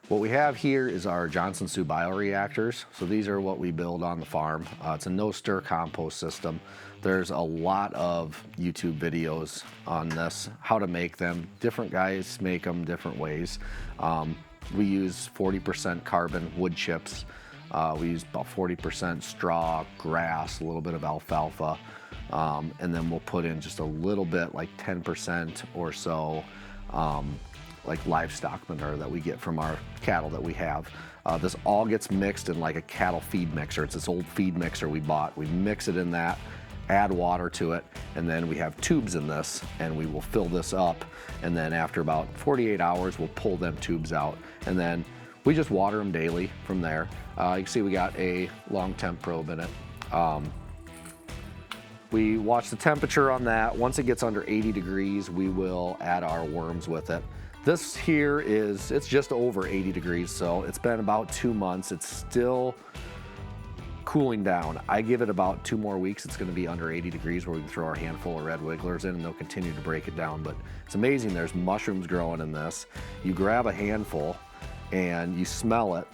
What we have here is our Johnson Sioux bioreactors. So these are what we build on the farm. It's a no-stir compost system. There's a lot of YouTube videos on this, how to make them. Different guys make them different ways. We use 40% carbon wood chips. We use about 40% straw, grass, a little bit of alfalfa. And then we'll put in just a little bit, like 10% or so, like livestock manure that we get from our cattle that we have. This all gets mixed in like a cattle feed mixer. It's this old feed mixer we bought. We mix it in that, add water to it, and then we have tubes in this, and we will fill this up. And then after about 48 hours, we'll pull them tubes out. And then we just water them daily from there. You can see we got a long temp probe in it. We watch the temperature on that. Once it gets under 80 degrees, we will add our worms with it. This here it's just over 80 degrees, so it's been about 2 months. It's still cooling down. I give it about 2 more weeks. It's gonna be under 80 degrees where we can throw our handful of red wigglers in and they'll continue to break it down. But it's amazing, there's mushrooms growing in this. You grab a handful and you smell it,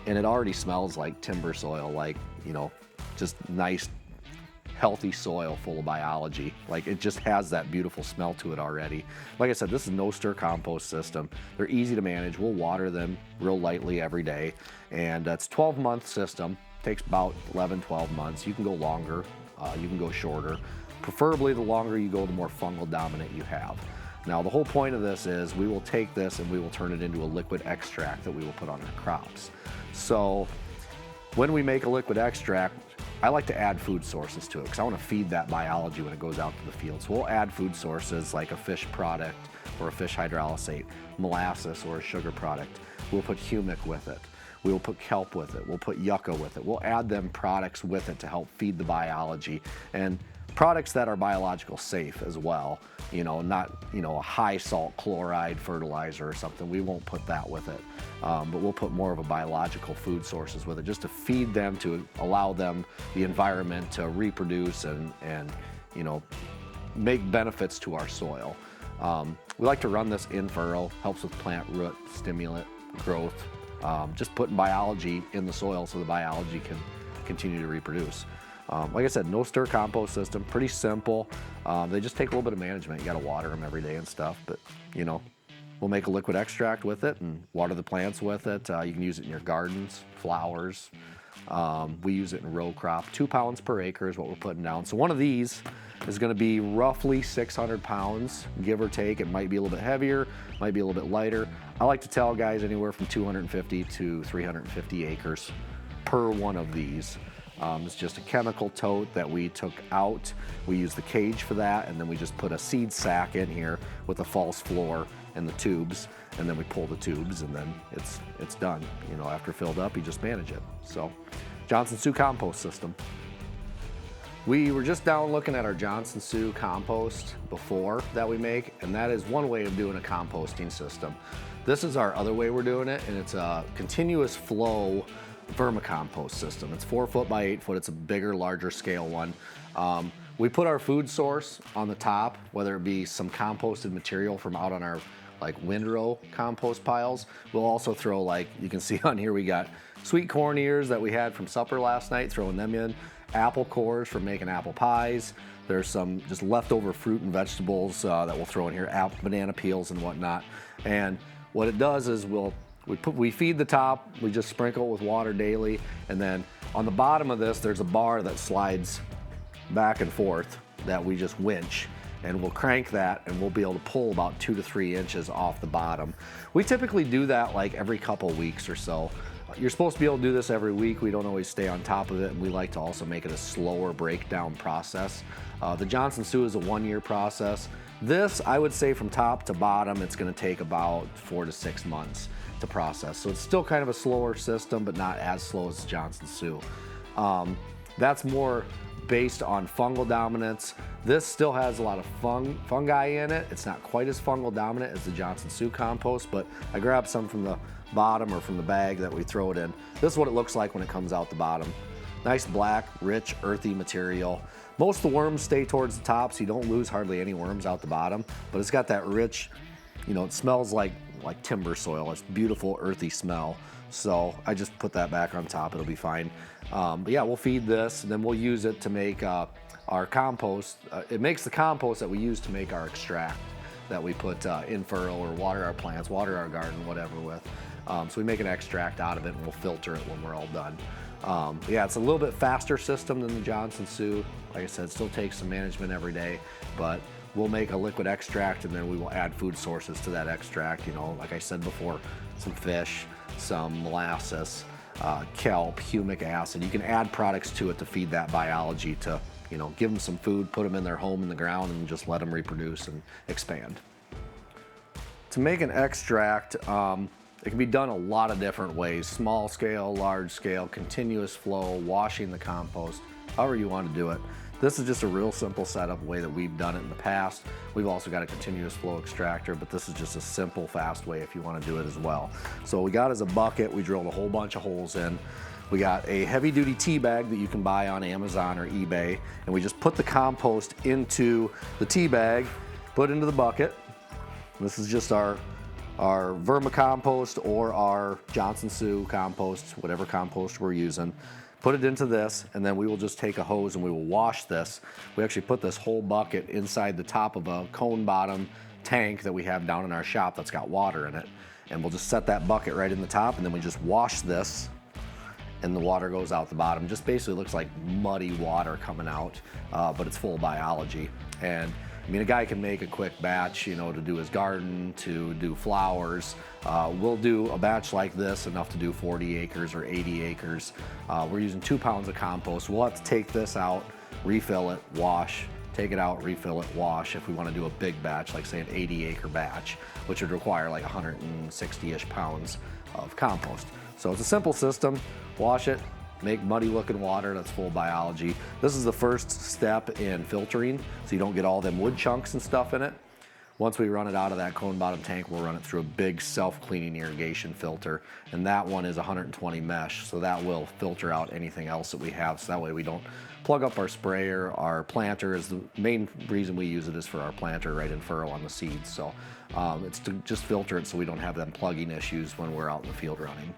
and it already smells like timber soil, like, you know, just nice, healthy soil full of biology. Like, it just has that beautiful smell to it already. Like I said, this is no stir compost system. They're easy to manage. We'll water them real lightly every day. And it's a 12-month system. Takes about 11, 12 months. You can go longer, you can go shorter. Preferably the longer you go, the more fungal dominant you have. Now, the whole point of this is we will take this and we will turn it into a liquid extract that we will put on our crops. So when we make a liquid extract, I like to add food sources to it because I want to feed that biology when it goes out to the field. So we'll add food sources like a fish product or a fish hydrolysate, molasses or a sugar product. We'll put humic with it. We'll put kelp with it. We'll put yucca with it. We'll add them products with it to help feed the biology, and products that are biological safe as well. You know, not, you know, a high salt chloride fertilizer or something. We won't put that with it. But we'll put more of a biological food sources with it just to feed them, to allow them the environment to reproduce and you know, make benefits to our soil. We like to run this in furrow, helps with plant root stimulant growth. Just putting biology in the soil so the biology can continue to reproduce. Like I said, no stir compost system, pretty simple. They just take a little bit of management. You gotta water them every day and stuff, but you know, we'll make a liquid extract with it and water the plants with it. You can use it in your gardens, flowers. We use it in row crop. 2 pounds per acre is what we're putting down. So one of these is gonna be roughly 600 pounds, give or take. It might be a little bit heavier, might be a little bit lighter. I like to tell guys anywhere from 250 to 350 acres per one of these. It's just a chemical tote that we took out. We use the cage for that, and then we just put a seed sack in here with a false floor and the tubes, and then we pull the tubes, and then it's done. You know, after filled up, you just manage it. So, Johnson Sioux compost system. We were just down looking at our Johnson Sioux compost before that we make, and that is one way of doing a composting system. This is our other way we're doing it, and it's a continuous flow vermicompost system. It's 4 foot by 8 foot. It's a bigger, larger scale one. We put our food source on the top, whether it be some composted material from out on our like windrow compost piles. We'll also throw, like you can see on here, we got sweet corn ears that we had from supper last night, throwing them in, apple cores for making apple pies. There's some just leftover fruit and vegetables that we'll throw in here, banana peels and whatnot. And what it does is we feed the top, we just sprinkle it with water daily, and then on the bottom of this, there's a bar that slides back and forth that we just winch, and we'll crank that and we'll be able to pull about 2 to 3 inches off the bottom. We typically do that like every couple weeks or so. You're supposed to be able to do this every week. We don't always stay on top of it, and we like to also make it a slower breakdown process. The Johnson Sioux is a 1-year process. This, I would say from top to bottom, it's gonna take about 4 to 6 months to process. So it's still kind of a slower system, but not as slow as Johnson Sioux. That's more based on fungal dominance. This still has a lot of fungi in it. It's not quite as fungal dominant as the Johnson Sioux compost, but I grabbed some from the bottom or from the bag that we throw it in. This is what it looks like when it comes out the bottom. Nice black, rich, earthy material. Most of the worms stay towards the top, so you don't lose hardly any worms out the bottom, but it's got that rich, you know, it smells like like timber soil. It's beautiful earthy smell. So I just put that back on top, it'll be fine. But yeah, we'll feed this and then we'll use it to make our compost. It makes the compost that we use to make our extract that we put in furrow or water our plants, water our garden, whatever with. So we make an extract out of it and we'll filter it when we're all done. Yeah, it's a little bit faster system than the Johnson Sioux. Like I said, it still takes some management every day, but we'll make a liquid extract and then we will add food sources to that extract. You know, like I said before, some fish, some molasses, kelp, humic acid. You can add products to it to feed that biology, to, you know, give them some food, put them in their home in the ground and just let them reproduce and expand. To make an extract, it can be done a lot of different ways: small scale, large scale, continuous flow, washing the compost, however you want to do it. This is just a real simple setup way that we've done it in the past. We've also got a continuous flow extractor, but this is just a simple, fast way if you want to do it as well. So what we got is a bucket. We drilled a whole bunch of holes in. We got a heavy duty tea bag that you can buy on Amazon or eBay, and we just put the compost into the tea bag, put it into the bucket. This is just our vermicompost or our Johnson Sioux compost, whatever compost we're using. Put it into this, and then we will just take a hose and we will wash this. We actually put this whole bucket inside the top of a cone bottom tank that we have down in our shop that's got water in it. And we'll just set that bucket right in the top, and then we just wash this, and the water goes out the bottom. Just basically looks like muddy water coming out, but it's full of biology. And I mean, a guy can make a quick batch, you know, to do his garden, to do flowers. We'll do a batch like this, enough to do 40 acres or 80 acres. We're using 2 pounds of compost. We'll have to take this out, refill it, wash, take it out, refill it, wash, if we want to do a big batch, like say an 80-acre batch, which would require like 160-ish pounds of compost. So it's a simple system. Wash it, make muddy looking water that's full of biology. This is the first step in filtering, so you don't get all them wood chunks and stuff in it. Once we run it out of that cone bottom tank, we'll run it through a big self-cleaning irrigation filter, and that one is 120 mesh, so that will filter out anything else that we have, so that way we don't plug up our sprayer. Our planter is the main reason we use it, is for our planter right in furrow on the seeds. So it's to just filter it so we don't have them plugging issues when we're out in the field running.